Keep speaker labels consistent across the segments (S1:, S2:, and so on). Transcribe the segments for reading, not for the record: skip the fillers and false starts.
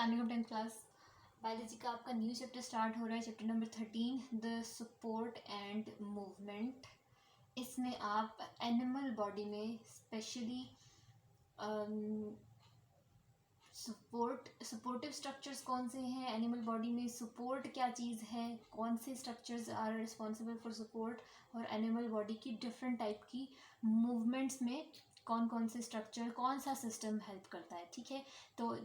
S1: Standing up 10th class biology का आपका new chapter start हो रहा है, chapter number 13 the support and movement. इसमें आप एनिमल बॉडी में स्पेशली सपोर्टिव स्ट्रक्चर्स कौन से हैं, एनिमल बॉडी में सपोर्ट क्या चीज़ है, कौन से structures are responsible for support, और एनिमल बॉडी की डिफरेंट टाइप की मूवमेंट्स में कौन कौन से स्ट्रक्चर, कौन सा सिस्टम हेल्प करता है। ठीक है, तो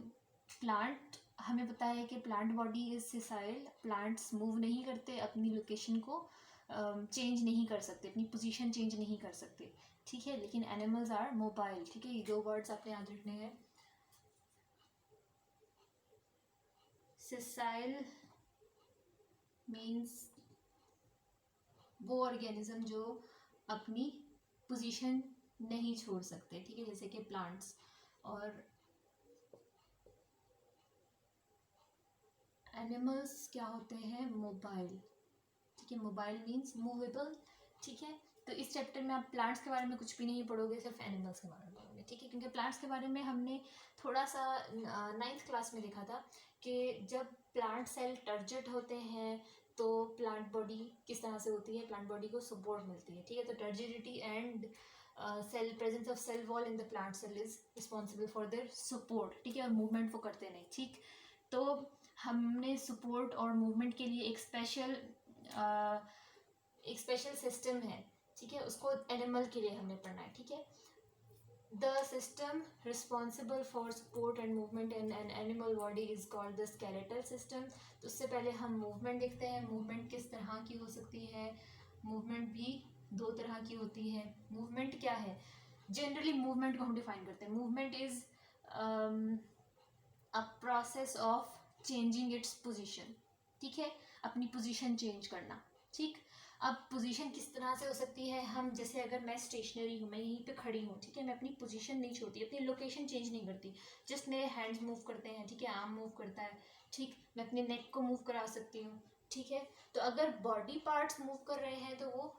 S1: प्लांट हमें पता है कि plant body is sessile, plants move नहीं करते, अपनी लोकेशन को चेंज नहीं कर सकते, अपनी पोजीशन चेंज नहीं कर सकते। ठीक है, लेकिन एनिमल्स आर मोबाइल। ठीक है, ये दो वर्ड्स आपने याद रखने हैं। सिसाइल मीन्स वो ऑर्गेनिज्म जो अपनी पोजीशन नहीं छोड़ सकते। ठीक है, जैसे कि प्लांट्स। और एनिमल्स क्या होते हैं? मोबाइल। ठीक है, मोबाइल मीन्स मूवेबल। ठीक है, तो इस चैप्टर में आप प्लांट्स के बारे में कुछ भी नहीं पढ़ोगे, सिर्फ एनिमल्स के बारे में पढ़ोगे। ठीक है, क्योंकि प्लांट्स के बारे में हमने थोड़ा सा 9th क्लास में देखा था कि जब प्लांट सेल टर्जेट होते हैं तो प्लांट बॉडी किस तरह से होती है, प्लांट बॉडी को सपोर्ट मिलती है। ठीक है, तो turgidity and cell presence of cell wall in the plant cell is responsible for their support. ठीक है, और मूवमेंट वो करते नहीं। ठीक, तो हमने सपोर्ट और मूवमेंट के लिए एक स्पेशल सिस्टम है। ठीक है, उसको एनिमल के लिए हमने पढ़ना है। ठीक है, the system responsible for support and movement in an animal body is called the skeletal system. तो उससे पहले हम मूवमेंट देखते हैं। मूवमेंट किस तरह की हो सकती है? मूवमेंट भी दो तरह की होती है। मूवमेंट क्या है? जनरली मूवमेंट को हम डिफाइन करते हैं। Movement is a process of changing its position. ठीक है, अपनी पोजीशन चेंज करना। ठीक, अब पोजीशन किस तरह से हो सकती है? हम जैसे अगर मैं स्टेशनरी हूँ, मैं यहीं पे खड़ी हूँ, ठीक है, मैं अपनी पोजीशन नहीं छोड़ती, अपनी लोकेशन चेंज नहीं करती, जस्ट मेरे हैंड्स मूव करते हैं। ठीक है, आर्म मूव करता है। ठीक, मैं अपने नेक को मूव करा सकती हूँ। ठीक है, तो अगर बॉडी पार्ट्स मूव कर रहे हैं तो वो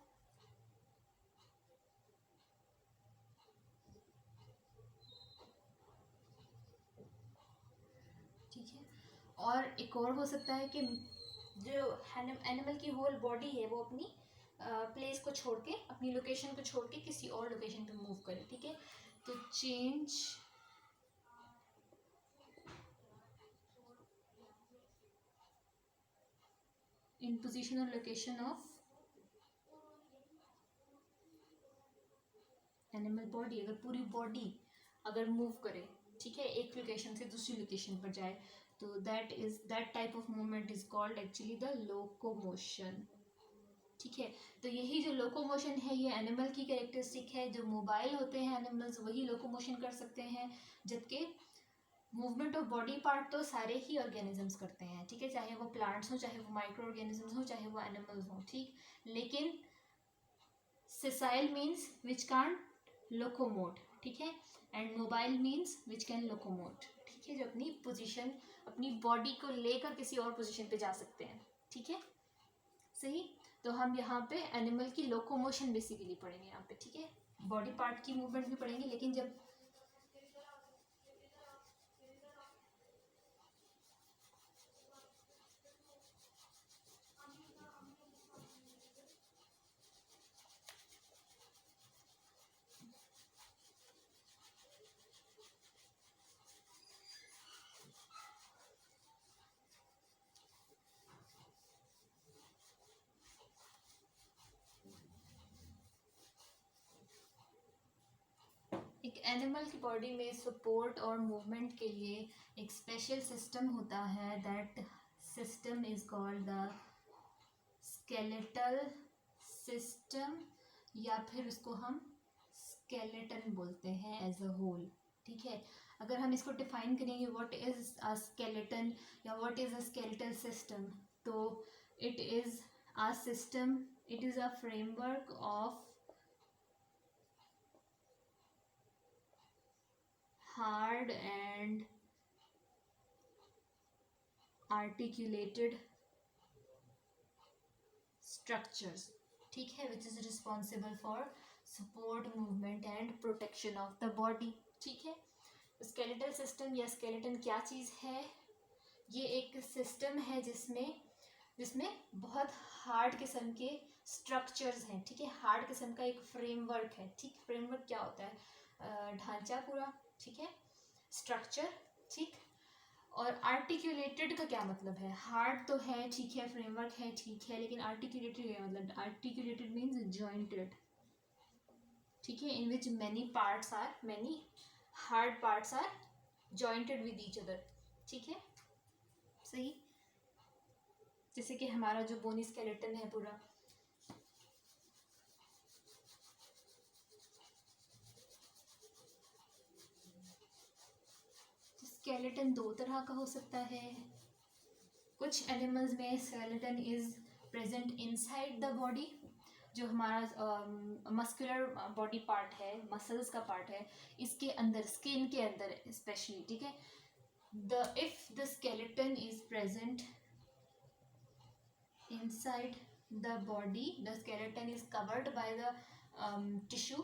S1: ठीक है। और एक और हो सकता है कि जो एनिमल की होल बॉडी है वो अपनी प्लेस को छोड़ के, अपनी लोकेशन को छोड़ के किसी और लोकेशन पे मूव करे। ठीक है, तो चेंज इन पोजीशन और लोकेशन ऑफ एनिमल बॉडी। अगर पूरी बॉडी अगर मूव करे, ठीक है, एक लोकेशन से दूसरी लोकेशन पर जाए, तो that type of movement is called actually the locomotion. ठीक है, तो यही जो लोकोमोशन है ये एनिमल की कैरेक्टरिस्टिक है। जो मोबाइल होते हैं एनिमल्स वही लोकोमोशन कर सकते हैं, जबकि मूवमेंट ऑफ बॉडी पार्ट तो सारे ही ऑर्गेनिजम्स करते हैं। ठीक है, चाहे वो प्लांट्स हो, चाहे वो माइक्रो ऑर्गेनिजम्स हो, चाहे वो एनिमल्स हो। ठीक, लेकिन sessile means which can't locomote। ठीक है, and mobile means which can locomote. ठीक है, जो अपनी पोजीशन, अपनी बॉडी को लेकर किसी और पोजीशन पे जा सकते हैं। ठीक है, सही। तो हम यहाँ पे एनिमल की लोकोमोशन बेसिकली पढ़ेंगे यहाँ पे। ठीक है, बॉडी पार्ट की मूवमेंट भी पढ़ेंगे, लेकिन जब एक एनिमल की बॉडी में सपोर्ट और मूवमेंट के लिए एक स्पेशल सिस्टम होता है। That system is called the skeletal system, या फिर उसको हम स्केलेटन बोलते हैं एज अ होल। ठीक है, अगर हम इसको डिफाइन करेंगे व्हाट इज अ स्केलेटन या what is a skeletal system, तो it is a system, it is a framework of hard and articulated structures। ठीक है, which is responsible for support, movement and protection of the body। ठीक है, skeletal system या skeleton क्या चीज़ है? ये एक सिस्टम है जिसमें बहुत हार्ड किस्म के स्ट्रक्चर्स हैं, ठीक है। हार्ड किस्म का एक फ्रेमवर्क है, ठीक। फ्रेमवर्क क्या होता है? ढांचा पूरा, ठीक है, स्ट्रक्चर, ठीक। और आर्टिकुलेटेड का क्या मतलब है? हार्ड तो है, ठीक है, फ्रेमवर्क है, ठीक है, लेकिन आर्टिकुलेटेड क्या मतलब? आर्टिकुलेटेड मीन्स जॉइंटेड, ठीक है, in which many hard parts are jointed with each other, ठीक है, सही। जैसे कि हमारा जो बोनी स्केलेटन है पूरा, स्केलेटन दो तरह का हो सकता है। कुछ एनिमल्स में skeleton is present inside the body, जो हमारा मस्कुलर बॉडी पार्ट है, मसल्स का पार्ट है, इसके अंदर, स्किन के अंदर स्पेशली, ठीक है। If the skeleton is present inside the body, the skeleton is covered by the tissue,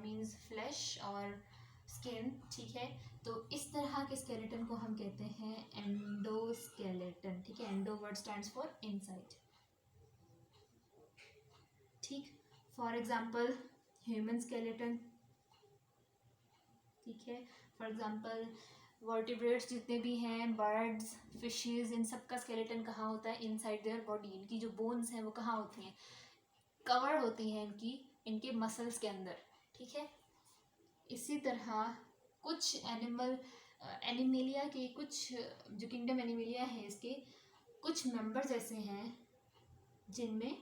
S1: means flesh or skin, ठीक है। तो इस तरह के स्केलेटन को हम कहते हैं एंडोस्केलेटन, ठीक है। Endo word stands for inside, ठीक। फॉर एग्जाम्पल ह्यूमन स्केलेटन, ठीक है। फॉर एग्जाम्पल वर्टिब्रेट्स जितने भी हैं, बर्ड्स, फिशेस, इन सब का स्केलेटन कहाँ होता है? Inside their body. इनकी जो बोन्स हैं वो कहाँ होती हैं? कवर होती हैं इनके मसल्स के अंदर, ठीक है। इसी तरह कुछ एनिमेलिया के कुछ, जो किंगडम एनिमेलिया है, इसके कुछ मेंबर्स ऐसे हैं जिनमें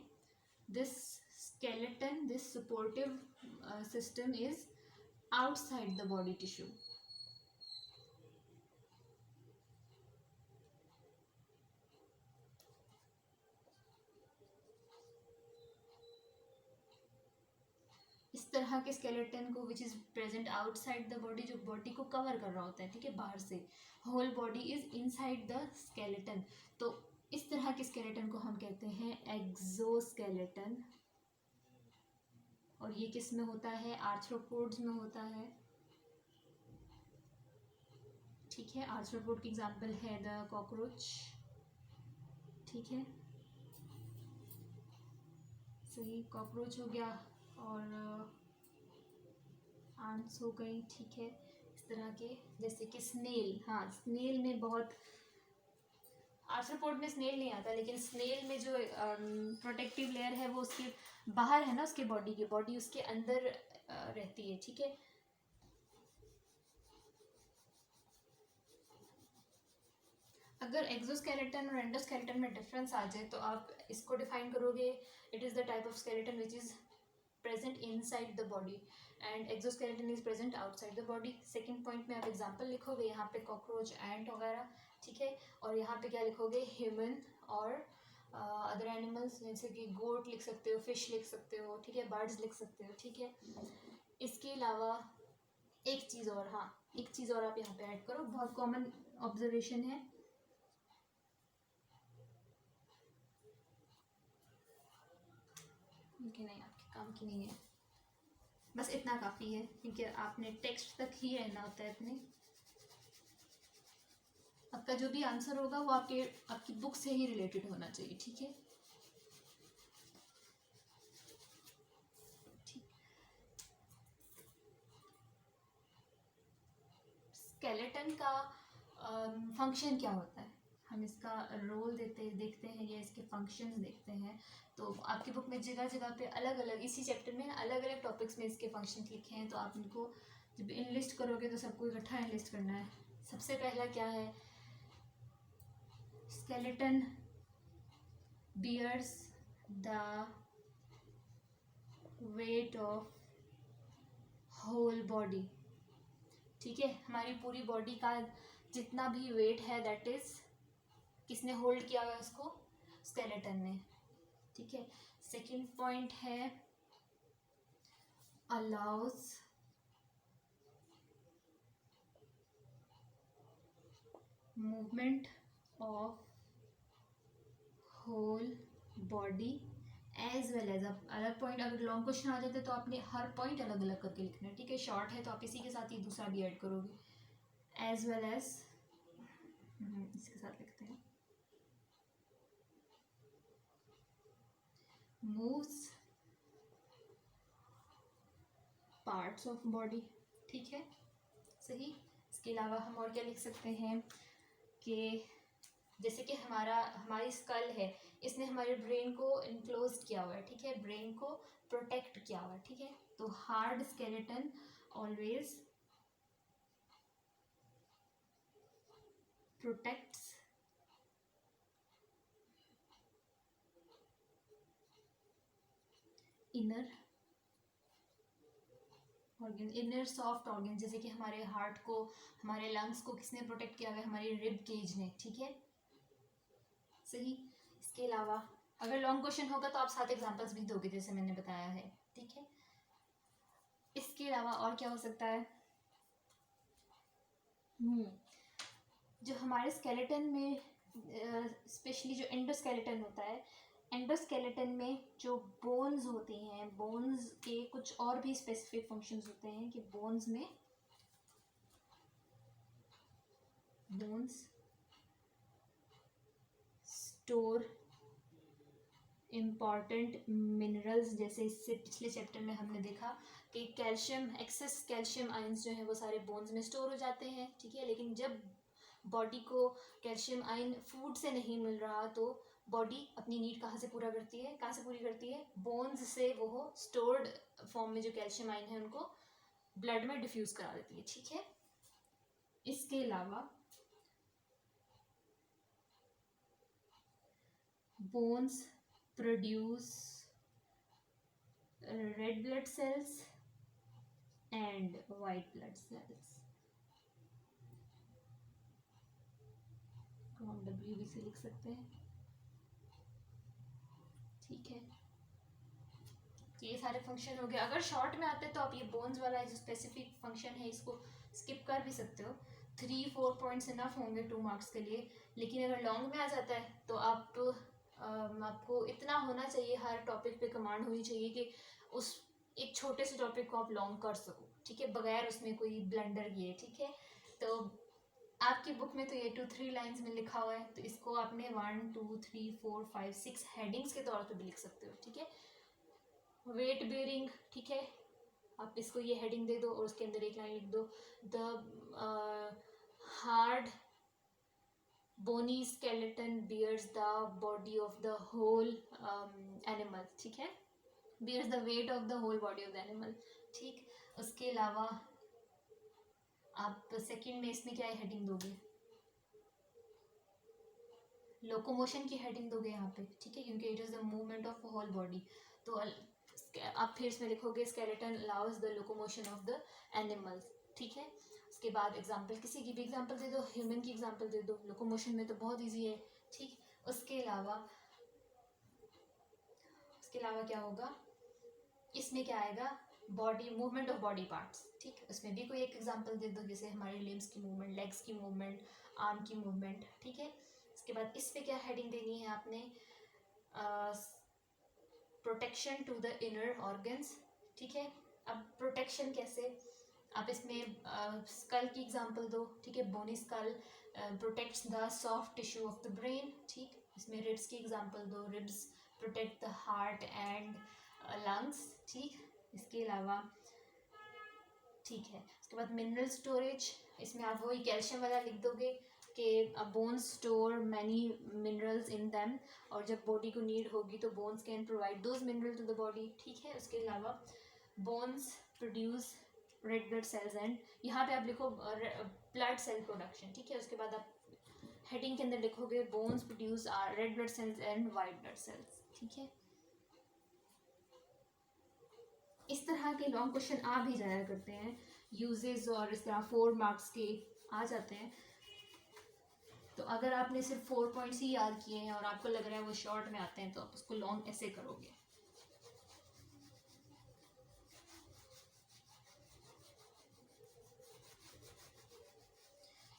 S1: this skeleton, this supportive system is outside the body tissue. इस तरह के स्केलेटन को which is present outside the body, जो बॉडी को कवर कर रहा होता है, ठीक है, बाहर से। Whole body is inside the skeleton. तो इस तरह के स्केलेटन को हम कहते हैं एक्सोस्केलेटन। और ये किस में होता है? आर्थ्रोपोड्स में होता है, ठीक है। आर्थ्रोपोड की एग्जांपल है द कॉकरोच, ठीक है, सही, कॉकरोच हो गया। और आंट्स हो गई, ठीक है, इस तरह के। जैसे कि स्नेल, हाँ, स्नेल में बहुत, आर्थ्रोपोड में स्नेल नहीं आता, लेकिन स्नेल में जो प्रोटेक्टिव लेयर है वो उसके बाहर है ना, उसके बॉडी उसके अंदर रहती है, ठीक है। अगर एक्सोस्केलेटन और एंडोस्केलेटन में डिफरेंस आ जाए तो आप इसको डिफाइन करोगे, it is the type of skeleton which is present inside the body and exoskeleton is present outside the body. Second point में आप एग्जांपल लिखोगे, यहाँ पे कॉकरोच, एंट वगैरह, ठीक है। और यहाँ पे क्या लिखोगे? ह्यूमन और अदर एनिमल्स, जैसे कि गोट लिख सकते हो, फिश लिख सकते हो, ठीक है, बर्ड्स लिख सकते हो, ठीक है। इसके अलावा एक चीज़ और, हाँ, एक चीज़ और आप यहाँ पे ऐड करो, बहुत कॉमन ऑब्जर्वेशन है, कि नहीं आपके काम की नहीं है, बस इतना काफ़ी है, क्योंकि आपने टेक्स्ट तक ही रहना होता है इतने। आपका जो भी आंसर होगा वो आपकी बुक से ही रिलेटेड होना चाहिए, ठीक है। स्केलेटन का फंक्शन क्या होता है? हम इसका रोल देखते हैं या इसके फंक्शंस देखते हैं। तो आपकी बुक में जगह जगह पे अलग अलग, इसी चैप्टर में अलग अलग टॉपिक्स में इसके फंक्शन लिखे हैं। तो आप इनको जब इनलिस्ट करोगे तो सबको इकट्ठा इनलिस्ट करना है। सबसे पहला क्या है? Skeleton bears the weight of whole body, ठीक है। हमारी पूरी बॉडी का जितना भी वेट है, दैट इज, किसने होल्ड किया हुआ है उसको? स्केलेटन ने, ठीक है। सेकंड पॉइंट है allows movement of whole body as well as. अब अलग पॉइंट, अगर लॉन्ग क्वेश्चन आ जाते तो आपने हर पॉइंट अलग अलग करके लिखना है, ठीक है। शॉर्ट है तो आप इसी के साथ ही दूसरा भी ऐड करोगे। एज वेल एज इसके साथ लिखते हैं, मूव्स पार्ट्स ऑफ बॉडी, ठीक है, सही। इसके अलावा हम और क्या लिख सकते हैं कि जैसे कि हमारी स्कल है, इसने हमारे ब्रेन को इनक्लोज किया हुआ है, ठीक है, ब्रेन को प्रोटेक्ट किया हुआ है, ठीक है। तो hard skeleton always protects inner organ, inner soft organ, जैसे कि हमारे हार्ट को, हमारे लंग्स को किसने प्रोटेक्ट किया हुआ है, हमारी रिब केज ने, ठीक है, सही। इसके अलावा अगर लॉन्ग क्वेश्चन होगा तो आप साथ एग्जांपल्स भी दोगे जैसे मैंने बताया है, ठीक है। इसके अलावा और क्या हो सकता है, जो हमारे स्केलेटन में स्पेशली जो एंडोस्केलेटन होता है, एंडोस्केलेटन में जो बोन्स होती हैं, बोन्स के कुछ और भी स्पेसिफिक फंक्शंस होते हैं कि बोन्स में बोन्स स्टोर इम्पॉर्टेंट मिनरल्स, जैसे इससे पिछले चैप्टर में हमने देखा कि कैल्शियम, एक्सेस कैल्शियम आयंस जो है वो सारे बोन्स में स्टोर हो जाते हैं, ठीक है। लेकिन जब बॉडी को कैल्शियम आयन फूड से नहीं मिल रहा तो बॉडी अपनी नीड कहाँ से पूरा करती है, कहाँ से पूरी करती है, बोन्स से वो स्टोर्ड फॉर्म में जो कैल्शियम आयन है उनको ब्लड में डिफ्यूज करा देती है, ठीक है। इसके अलावा bones produce red blood cells and white blood cells, तो हम WB से लिख सकते हैं, ठीक है। तो ये सारे फंक्शन हो गए। अगर शॉर्ट में आते हैं तो आप ये बोन्स वाला जो स्पेसिफिक फंक्शन है इसको स्किप कर भी सकते हो, 3-4 पॉइंट्स इनफ होंगे 2 मार्क्स के लिए। लेकिन अगर लॉन्ग में आ जाता है तो आपको इतना होना चाहिए, हर टॉपिक पे कमांड होनी चाहिए कि उस एक छोटे से टॉपिक को आप लॉन्ग कर सको, ठीक है, बगैर उसमें कोई ब्लंडर किए, ठीक है। तो आपकी बुक में तो ये 2-3 लाइंस में लिखा हुआ है, तो इसको आपने 1 2 3 4 5 6 हेडिंग्स के तौर पे भी लिख सकते हो, ठीक है। वेट बेयरिंग, ठीक है, आप इसको ये हेडिंग दे दो और उसके अंदर एक लाइन लिख दो, the hard bony skeleton bears the body of the whole animal, ठीक है, bears the weight of the whole body of the animal, ठीक। उसके अलावा आप सेकंड में इसमें क्या हेडिंग दोगे, लोकोमोशन की हेडिंग दोगे यहाँ पे, ठीक है, क्योंकि it is the movement of whole body. तो आप फिर इसमें लिखोगे skeleton allows the locomotion of the animals, ठीक है। उसके बाद एग्जाम्पल, किसी की भी एग्जाम्पल दे दो, ह्यूमन की एग्जाम्पल दे दो, लोकोमोशन में तो बहुत ईजी है, ठीक। उसके अलावा क्या होगा, इसमें क्या आएगा, body movement of body parts, ठीक, उसमें भी कोई एक एग्जांपल दे दो, जैसे हमारे लिम्स की मूवमेंट, लेग्स की मूवमेंट, आर्म की मूवमेंट, ठीक है। इसके बाद इस पे क्या हेडिंग देनी है आपने, protection to the inner organs, ठीक है। अब प्रोटेक्शन कैसे, आप इसमें स्कल की एग्जांपल दो, ठीक है, bony skull protects the soft tissue of the brain, ठीक। इसमें रिब्स की एग्जांपल दो, ribs protect the heart and lungs, ठीक। इसके अलावा ठीक है, उसके बाद मिनरल स्टोरेज, इसमें आप वही कैल्शियम वाला लिख दोगे कि bones store many minerals in them, और जब बॉडी को नीड होगी तो bones can provide those mineral to the body, ठीक है। उसके अलावा bones produce red blood cells and, यहाँ पे आप लिखो ब्लड सेल प्रोडक्शन, ठीक है। उसके बाद आप हेडिंग के अंदर लिखोगे bones produce red blood cells and white blood cells, ठीक है। इस तरह के लॉन्ग क्वेश्चन आ भी जाया करते हैं, यूजेस और इस तरह 4 मार्क्स के आ जाते हैं। तो अगर आपने सिर्फ 4 पॉइंट्स ही याद किए हैं और आपको लग रहा है वो शॉर्ट में आते हैं तो आप उसको लॉन्ग ऐसे करोगे।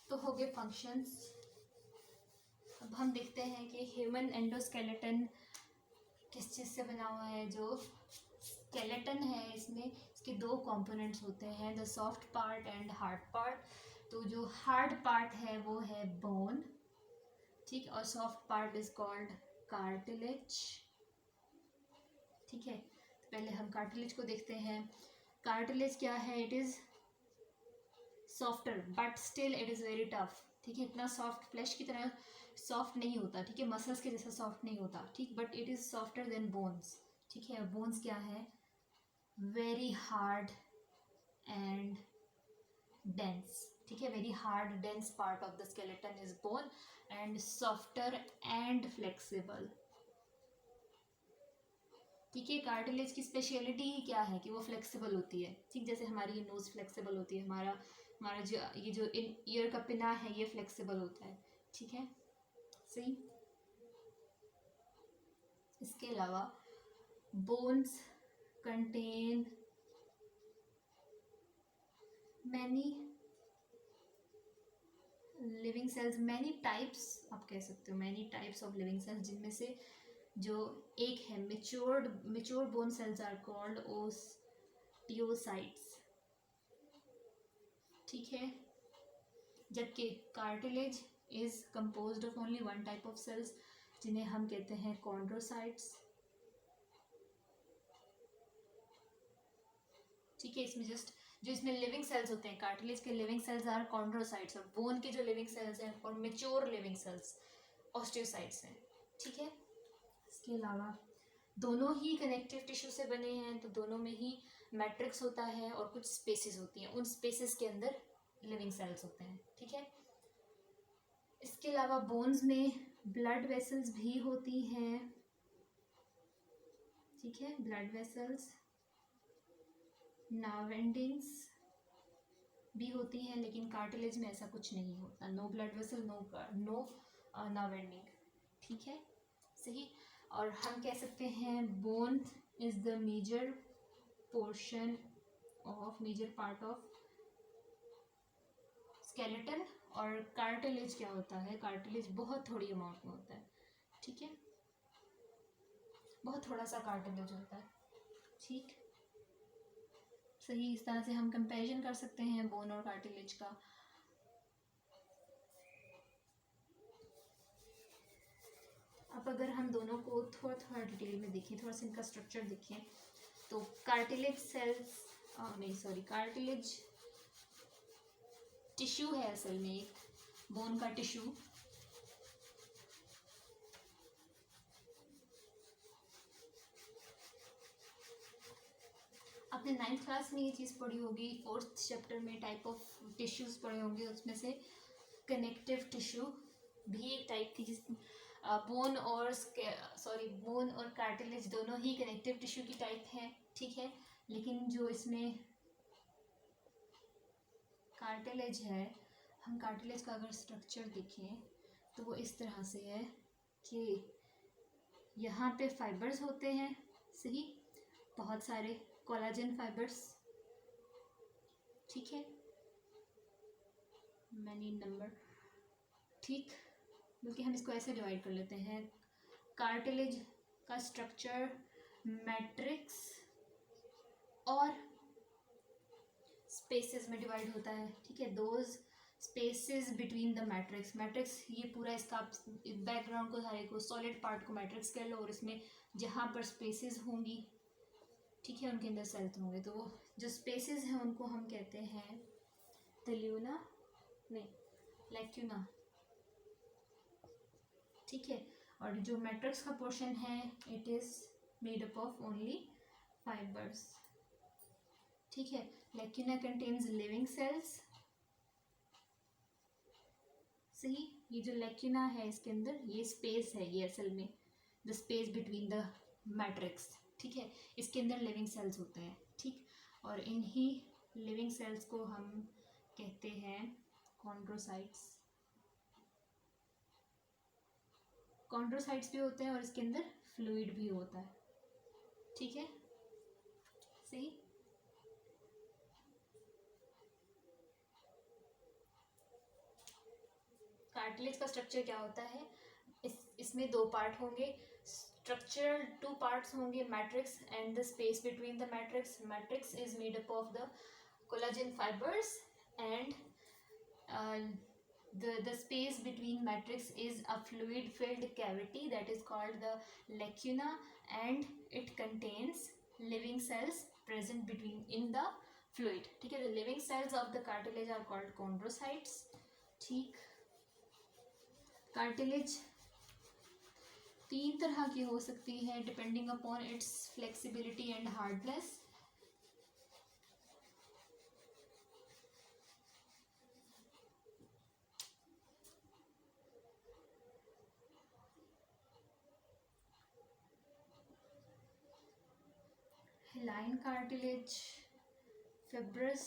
S1: तो हो गए फंक्शंस। अब हम देखते हैं कि ह्यूमन एंडोस्केलेटन किस चीज़ से बना हुआ है। जो स्केलेटन है इसमें इसके 2 कंपोनेंट्स होते हैं, the soft part and hard part. तो जो हार्ड पार्ट है वो है है बोन, ठीक, और soft part is called cartilage, ठीक है। तो पहले हम कार्टिलेज को देखते हैं। कार्टिलेज क्या है? It is softer but still it is very tough, ठीक है। इतना सॉफ्ट फ्लैश की तरह सॉफ्ट नहीं होता, ठीक है, मसल्स के जैसा सॉफ्ट नहीं होता, ठीक, but it is softer then bones, ठीक है। बोन्स क्या है? वेरी हार्ड एंड dense, ठीक है। Very hard dense part of the skeleton is bone and softer and flexible, ठीक है। कार्टिलेज की स्पेशलिटी ही क्या है कि वो फ्लेक्सिबल होती है, ठीक, जैसे हमारी ये नोज फ्लेक्सिबल होती है, हमारा हमारा जो ये जो इन ईयर का पिना है ये फ्लेक्सिबल होता है, ठीक है, सही। इसके अलावा bones contain many living cells, many types आप कह सकते हो, many types of living cells, जिनमें से जो एक है mature bone cells are called osteocytes, ठीक है। जबकि cartilage is composed of only one type of cells, जिन्हें हम कहते हैं कॉन्ड्रोसाइट्स, ठीक है। इसमें जस्ट जो इसमें लिविंग सेल्स होते हैं, कार्टिलेज के लिविंग सेल्स आर कॉन्ड्रोसाइट्स, और बोन के जो लिविंग सेल्स हैं और मेच्योर लिविंग सेल्स ऑस्टियोसाइट्स हैं, ठीक है। इसके अलावा दोनों ही कनेक्टिव टिश्यू से बने हैं, तो दोनों में ही मैट्रिक्स होता है और कुछ स्पेसेस होती हैं, उन स्पेसेस के अंदर लिविंग सेल्स होते हैं, ठीक है। इसके अलावा बोन्स में ब्लड वेसल्स भी होती हैं, ठीक है, ब्लड वेसल्स, नर्व एंडिंग्स भी होती हैं, लेकिन कार्टिलेज में ऐसा कुछ नहीं होता, no blood vessel, no nerve ending, ठीक है, सही। और हम कह सकते हैं bone is the major part of skeleton, और कार्टिलेज क्या होता है? कार्टिलेज बहुत थोड़ी अमाउंट में होता है, ठीक है, बहुत थोड़ा सा कार्टिलेज होता है, ठीक, सही। इस तरह से हम कंपैरिजन कर सकते हैं बोन और कार्टिलेज का। अब अगर हम दोनों को थोड़ा थोड़ा डिटेल में देखें, थोड़ा सा इनका स्ट्रक्चर देखें, तो कार्टिलेज सेल्स नहीं सॉरी कार्टिलेज टिश्यू है असल में, एक बोन का टिश्यू, आपने 9th क्लास में ये चीज़ पढ़ी होगी, 4th चैप्टर में टाइप ऑफ टिश्यूज पढ़े होंगे, उसमें से कनेक्टिव टिश्यू भी एक टाइप की, जिस बोन और कार्टिलेज दोनों ही कनेक्टिव टिश्यू की टाइप है, ठीक है। लेकिन जो इसमें कार्टिलेज है, हम कार्टिलेज का अगर स्ट्रक्चर देखें तो वो इस तरह से है कि यहाँ पे फाइबर्स होते हैं, सही, बहुत सारे कोलाजन फाइबर्स, ठीक है, मैनी नंबर, ठीक, बल्कि हम इसको ऐसे डिवाइड कर लेते हैं, कार्टिलेज का स्ट्रक्चर मैट्रिक्स और स्पेसेस में डिवाइड होता है, ठीक है। Those spaces between the matrix, ये पूरा इसका बैकग्राउंड को, सारे को, सॉलिड पार्ट को मैट्रिक्स कह लो, और इसमें जहाँ पर स्पेसेस होंगी, ठीक है, उनके अंदर सेल्स होंगे, तो वो जो स्पेसेस हैं उनको हम कहते हैं लैक्यूना, ठीक है। और जो मैट्रिक्स का पोर्शन है it is made up of only fibres, ठीक है। लैक्यूना कंटेन्स लिविंग सेल्स, सही। ये जो लैक्यूना है इसके अंदर ये स्पेस है, ये असल में the space between the matrix, ठीक है, इसके अंदर लिविंग सेल्स होते हैं, ठीक। और इन्हीं लिविंग सेल्स को हम कहते हैं कॉन्ड्रोसाइट्स, कॉन्ड्रोसाइट्स भी होते हैं और इसके अंदर फ्लूइड भी होता है, ठीक है, सही। कार्टिलेज का स्ट्रक्चर क्या होता है? इसमें दो पार्ट होंगे, स्ट्रक्चरल 2 पार्ट्स होंगे, matrix and the space between the matrix. Matrix is made up of the collagen fibres and The space between matrix is a fluid filled cavity that is called the lacuna, and it contains living cells present between in the fluid. ठीक है, the living cells of the cartilage are called chondrocytes. ठीक, cartilage तीन तरह की हो सकती है depending upon its flexibility and hardness. Line cartilage, fibrous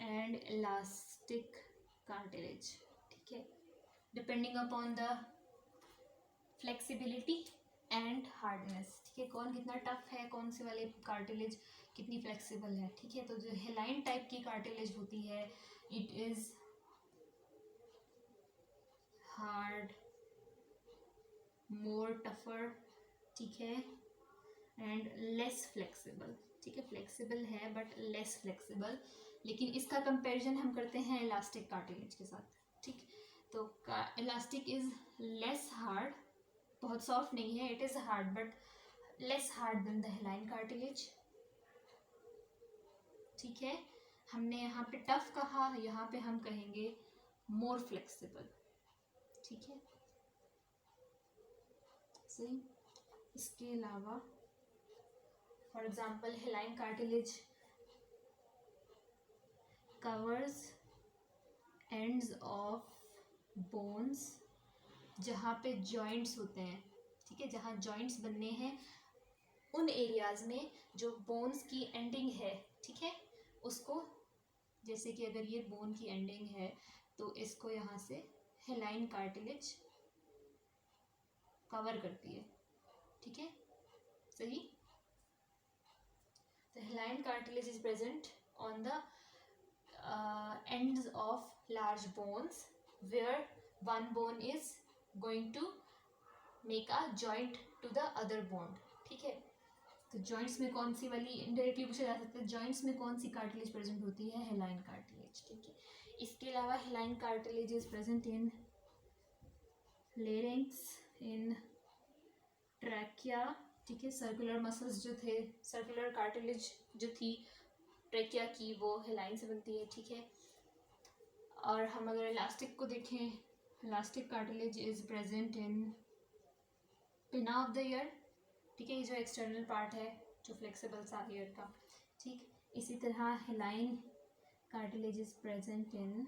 S1: and elastic cartilage. ठीक है, depending upon the flexibility and hardness. ठीक है, कौन कितना टफ है, कौन से वाले कार्टिलेज कितनी फ्लेक्सिबल है. ठीक है, तो जो हेलाइन टाइप की कार्टिलेज होती है it is hard, more tougher. ठीक है, एंड लेस फ्लेक्सिबल. ठीक है, फ्लेक्सिबल है बट लेस फ्लेक्सिबल. लेकिन इसका कंपैरिजन हम करते हैं इलास्टिक कार्टिलेज के साथ. ठीक, तो इलास्टिक इज लेस हार्ड, बहुत सॉफ्ट नहीं है, it is hard but less hard than the hyaline cartilage. ठीक है, हमने यहाँ पे टफ कहा, यहाँ पे हम कहेंगे मोर फ्लेक्सिबल. ठीक है, सही. इसके अलावा for example हेलाइन cartilage covers ends of bones, जहाँ पे जॉइंट्स होते हैं. ठीक है, जहाँ जॉइंट्स बनने हैं उन एरियाज में जो बोन्स की एंडिंग है. ठीक है, उसको, जैसे कि अगर ये बोन की एंडिंग है तो इसको यहाँ से हेलाइन कार्टिलेज कवर करती है. ठीक है, सही. The heline cartilage is present on the ends of large bones where one bone is going to make a joint to the other bone. ठीक है, तो जॉइंट्स में कौन सी वाली, इनडायरेक्टली पूछा जा सकता है जॉइंट्स में कौन सी कार्टिलेज प्रेजेंट होती है, हेलाइन कार्टिलेज. ठीक है, इसके अलावा hyaline cartilage is present in larynx, in trachea. ठीक है, सर्कुलर मसल्स जो थे, सर्कुलर कार्टिलेज जो थी ट्रैकिया की, वो हेलाइन से बनती है. ठीक है, और हम अगर इलास्टिक को देखें, इलास्टिक कार्टिलेज इज प्रेजेंट इन पिना ऑफ द ईयर. ठीक है, ये जो एक्सटर्नल पार्ट है जो फ्लेक्सिबल सा ईयर का. ठीक, इसी तरह hyaline cartilage is present in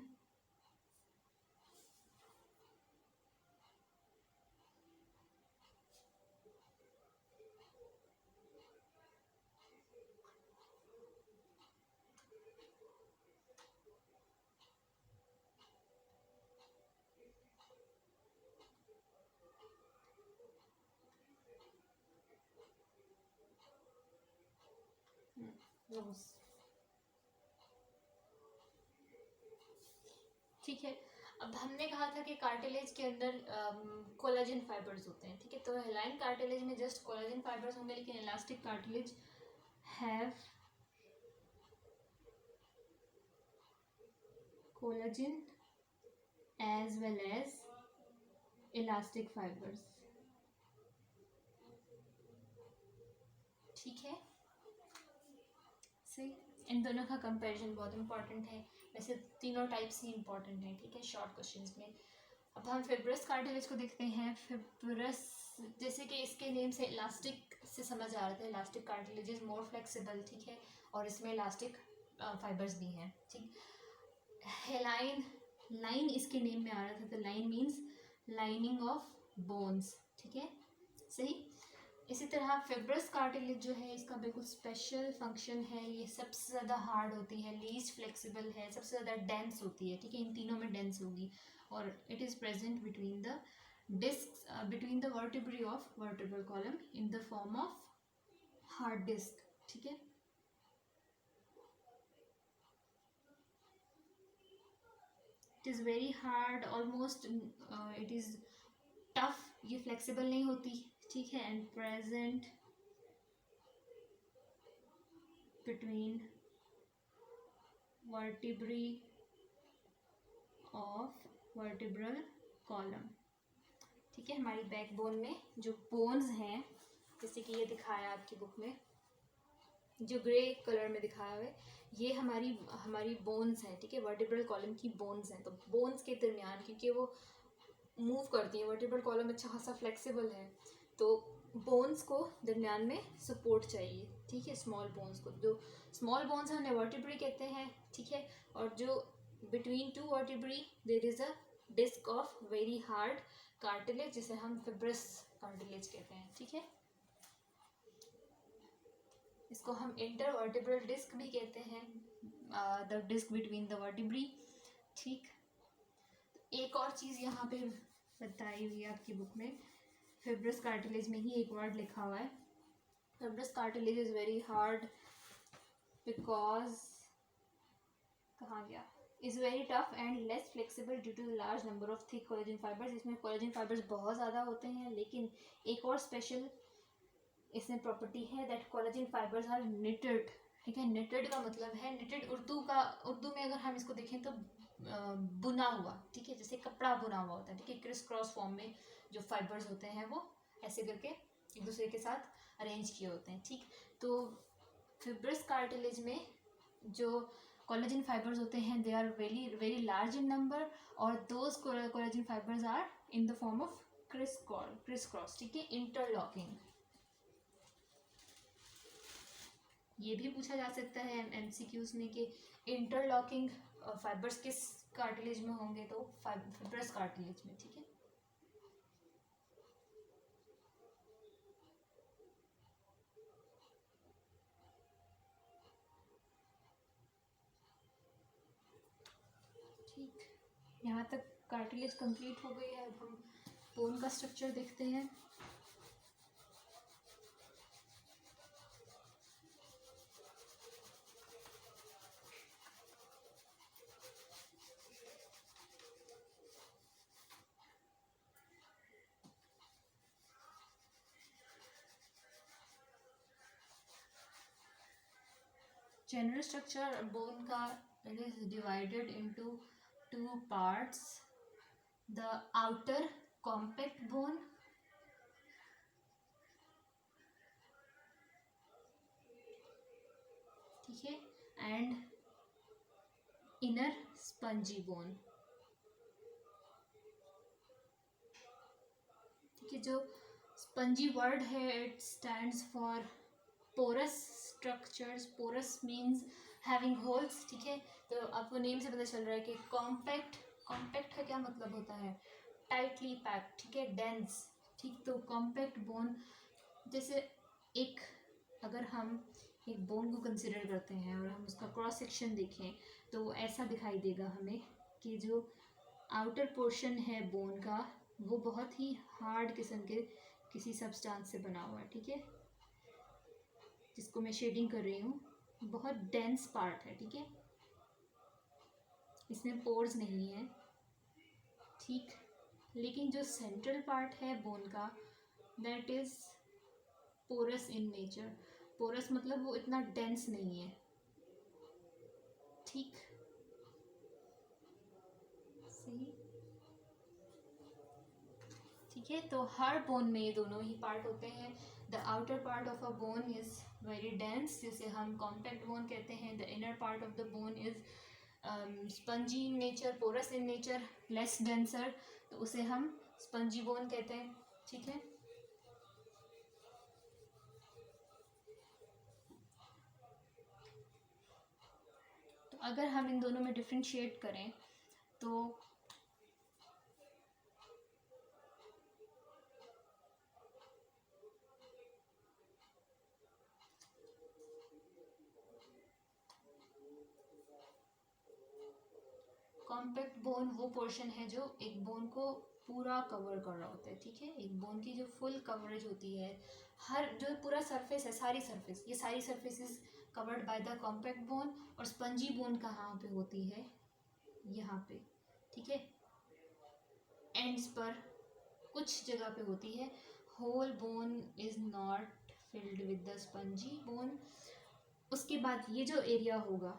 S1: nose. ठीक है, अब हमने कहा था कि कार्टिलेज के अंदर कोलाजन फाइबर्स होते हैं. ठीक है, तो हेलाइन कार्टिलेज में जस्ट कोलाजन फाइबर्स होंगे, लेकिन elastic cartilage have collagen as well as elastic fibres. ठीक है, सही. इन दोनों का कंपैरिजन बहुत इंपॉर्टेंट है. वैसे तीनों टाइप्स ही इंपॉर्टेंट हैं. ठीक है, शॉर्ट क्वेश्चंस में. अब हम फिब्रस कार्टिलेज को देखते हैं. फिब्रस, जैसे कि इसके नेम से इलास्टिक से समझ आ रहा था, elastic cartilage is more flexible. ठीक है, और इसमें इलास्टिक फाइबर्स भी हैं. ठीक, हेलाइन, लाइन इसके नेम में आ रहा था, तो line means lining of bones. ठीक है, सही. इसी तरह फिब्रस कार्टिलेज जो है इसका बिल्कुल स्पेशल फंक्शन है, ये सबसे ज़्यादा हार्ड होती है, लीस्ट फ्लेक्सिबल है, सबसे ज़्यादा डेंस होती है. ठीक है, इन तीनों में डेंस होगी, और it is present between the disc, between the vertebrae of vertebral column in the form of hard disc. ठीक है, it is very hard, almost it is tough, ये फ्लेक्सिबल नहीं होती. ठीक है, and present between vertebrae of vertebral column. ठीक है, हमारी बैकबोन में जो बोन्स हैं, जैसे कि ये दिखाया आपकी बुक में, जो ग्रे कलर में दिखाया हुआ है, ये हमारी बोन्स हैं। ठीक है, वर्टिब्रल कॉलम की बोन्स हैं। तो बोन्स के दरमियान, क्योंकि वो मूव करती हैं, वर्टिब्रल कॉलम अच्छा खासा फ्लेक्सिबल है, तो बोन्स को दरमियान में सपोर्ट चाहिए। ठीक है, स्मॉल बोन्स को, जो स्मॉल बोन्स हैं उन्हें वर्टिब्री कहते हैं। ठीक है, और जो between two vertebrae there is a disc of very hard cartilage, जिसे हम फिब्रस कार्टिलेज कहते हैं। ठीक है, इसको हम इंटरवर्टिब्रल डिस्क भी कहते हैं, the disc between the vertebrae. ठीक, एक और चीज़ यहाँ पे बताई हुई है आपकी बुक में, फिब्रस कार्टिलेज में ही एक वर्ड लिखा हुआ है, fibrous cartilage is very hard because, कहाँ गया, is very tough and less flexible due to large number of thick collagen fibres. इसमें कोलेजन फाइबर्स बहुत ज़्यादा होते हैं, लेकिन एक और स्पेशल इसमें प्रॉपर्टी है that collagen fibres are knitted. ठीक है, निटेड का मतलब है, निटेड उर्दू में अगर हम इसको देखें तो बुना हुआ। ठीक है, जैसे कपड़ा बुना हुआ होता है। ठीक है, क्रिस क्रॉस फॉर्म में जो फाइबर्स होते हैं वो ऐसे करके एक दूसरे के साथ अरेंज किए होते हैं। ठीक, तो फिब्रस कार्टिलेज में जो कोलेजन फाइबर्स होते हैं they are very very large in number, और those collagen fibres are in the form of criss cross. ठीक है, इंटरलॉकिंग। ये भी पूछा जा सकता है एमसीक्यूज में कि इंटरलॉकिंग फाइबर्स किस कार्टिलेज में होंगे, तो फिब्रस कार्टिलेज में। ठीक है, ठीक, यहाँ तक कार्टिलेज कंप्लीट हो गई है। अब हम बोन का स्ट्रक्चर देखते हैं। General structure bone का, it is divided into two parts, the outer compact bone, ठीक है, and inner spongy bone। ठीक है, जो स्पंजी वर्ड है it stands for porous structures. Porous means having holes. ठीक है, तो आपको नेम से पता चल रहा है कि कॉम्पैक्ट, कॉम्पैक्ट का क्या मतलब होता है, टाइटली पैक्ड। ठीक है, डेंस। ठीक, तो कॉम्पैक्ट बोन, जैसे एक, अगर हम एक बोन को कंसिडर करते हैं और हम उसका क्रॉस सेक्शन देखें तो ऐसा दिखाई देगा हमें कि जो आउटर पोर्शन है बोन का वो बहुत ही हार्ड किस्म के किसी सब्सटेंस से बना हुआ है। ठीक है, जिसको मैं शेडिंग कर रही हूँ, बहुत डेंस पार्ट है। ठीक है, इसमें पोर्स नहीं है। ठीक, लेकिन जो सेंट्रल पार्ट है बोन का that is porous in nature. Porous मतलब वो इतना डेंस नहीं है। ठीक, सही। ठीक है, तो हर बोन में ये दोनों ही पार्ट होते हैं। The outer part of a bone is very dense, जिसे हम कॉम्पैक्ट बोन कहते हैं। The inner part of the bone is spongy in nature, porous in nature, less denser, तो उसे हम स्पंजी बोन कहते हैं। ठीक है, तो अगर हम इन दोनों में डिफ्रेंशिएट करें तो कॉम्पैक्ट बोन वो पोर्शन है जो एक बोन को पूरा कवर कर रहा होता है। ठीक है, एक बोन की जो फुल कवरेज होती है, हर जो पूरा सरफेस है, सारी सरफेस, ये सारी surface is covered by the compact bone. और स्पंजी बोन कहाँ पे होती है, यहाँ पे। ठीक है, एंड्स पर कुछ जगह पे होती है। Whole bone is not filled with the spongy bone. उसके बाद ये जो एरिया होगा,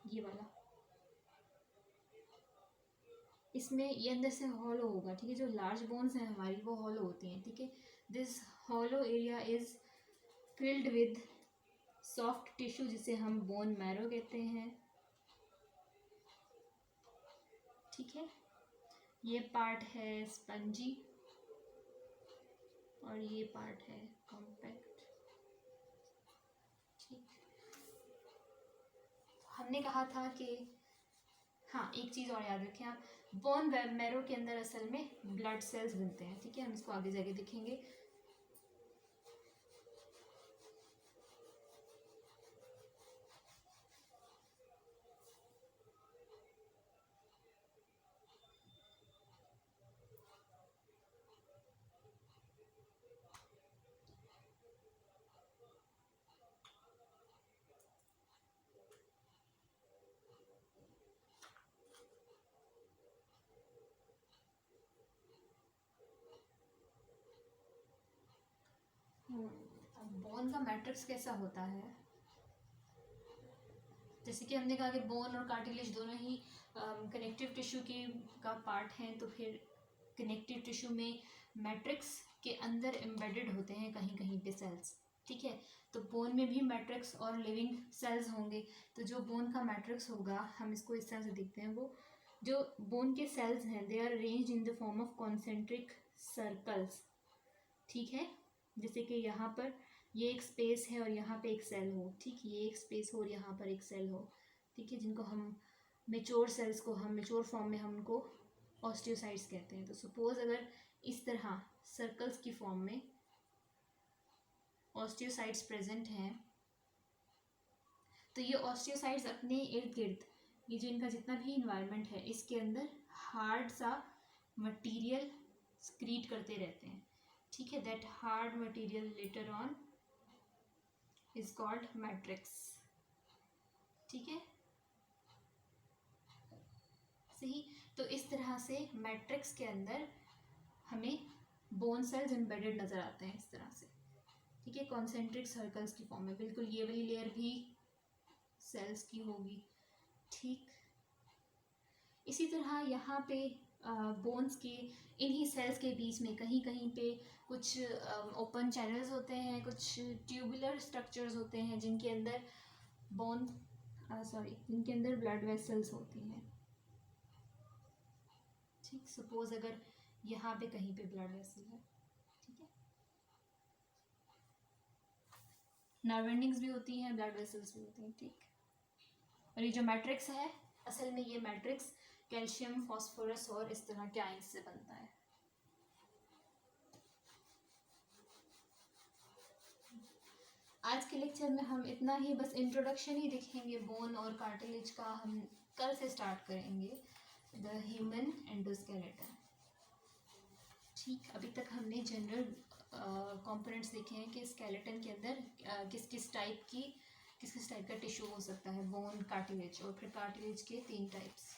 S1: ये वाला, इसमें ये अंदर से हॉलो होगा, ठीक है। जो लार्ज बोन्स हैं हमारी वो हॉलो होती हैं, ठीक है। This hollow area is filled with soft tissue जिसे हम बोन मैरो कहते हैं, ठीक है। ये पार्ट है स्पंजी और ये पार्ट है कॉम्पैक्ट, ठीक। हमने कहा था कि हाँ, एक चीज़ और याद रखें आप, बोन मैरो के अंदर असल में ब्लड सेल्स बनते हैं, ठीक है। हम इसको आगे जाके देखेंगे। अब बोन का मैट्रिक्स कैसा होता है, जैसे कि हमने कहा कि बोन और कार्टिलेज दोनों ही कनेक्टिव टिश्यू की का पार्ट हैं, तो फिर कनेक्टिव टिश्यू में मैट्रिक्स के अंदर एम्बेडेड होते हैं कहीं कहीं पे सेल्स, ठीक है। तो बोन में भी मैट्रिक्स और लिविंग सेल्स होंगे। तो जो बोन का मैट्रिक्स होगा, हम इसको इस तरह से देखते हैं, वो जो बोन के सेल्स हैं they are arranged in the form of concentric circles, ठीक है। जैसे कि यहाँ पर ये एक स्पेस है और यहाँ पे एक सेल हो, ठीक। ये एक स्पेस हो और यहाँ पर एक सेल हो, ठीक है, जिनको हम मेच्योर सेल्स को हम मेच्योर फॉर्म में हम उनको ऑस्टियोसाइट्स कहते हैं। तो सपोज अगर इस तरह सर्कल्स की फॉर्म में ऑस्टियोसाइट्स प्रेजेंट हैं, तो ये ऑस्टियोसाइट्स अपने इर्द गिर्द ये जो इनका जितना भी इन्वायरमेंट है इसके अंदर हार्ड सा मटेरियल स्क्रीट करते रहते हैं, ठीक है। That hard material later on is called matrix, ठीक है, सही। तो इस तरह से मैट्रिक्स के अंदर हमें बोन सेल्स एम्बेडेड नजर आते हैं इस तरह से, ठीक है, कॉन्सेंट्रिक सर्कल्स की फॉर्म में। बिल्कुल ये वाली लेयर भी सेल्स की होगी, ठीक। इसी तरह यहाँ पे बोन्स के इन्हीं सेल्स के बीच में कहीं कहीं पे कुछ ओपन चैनल्स होते हैं, कुछ ट्यूबुलर स्ट्रक्चर्स होते हैं जिनके अंदर जिनके अंदर ब्लड वेसल्स होती हैं, ठीक। सपोज अगर यहाँ पे कहीं पे ब्लड वेसल है, ठीक है, नर्व एंडिंग्स भी होती हैं, ब्लड वेसल्स भी होती हैं, ठीक। और ये जो मैट्रिक्स है, असल में ये मैट्रिक्स कैल्शियम, फास्फोरस और इस तरह के आयंस से बनता है। आज के लेक्चर में हम इतना ही, बस इंट्रोडक्शन ही देखेंगे बोन और कार्टिलेज का। हम कल से स्टार्ट करेंगे द ह्यूमन एंडोस्केलेटन, ठीक। अभी तक हमने जनरल कंपोनेंट्स देखे हैं कि स्केलेटन के अंदर किस किस टाइप का टिश्यू हो सकता है, बोन, कार्टिलेज, और फिर कार्टिलेज के 3 टाइप्स।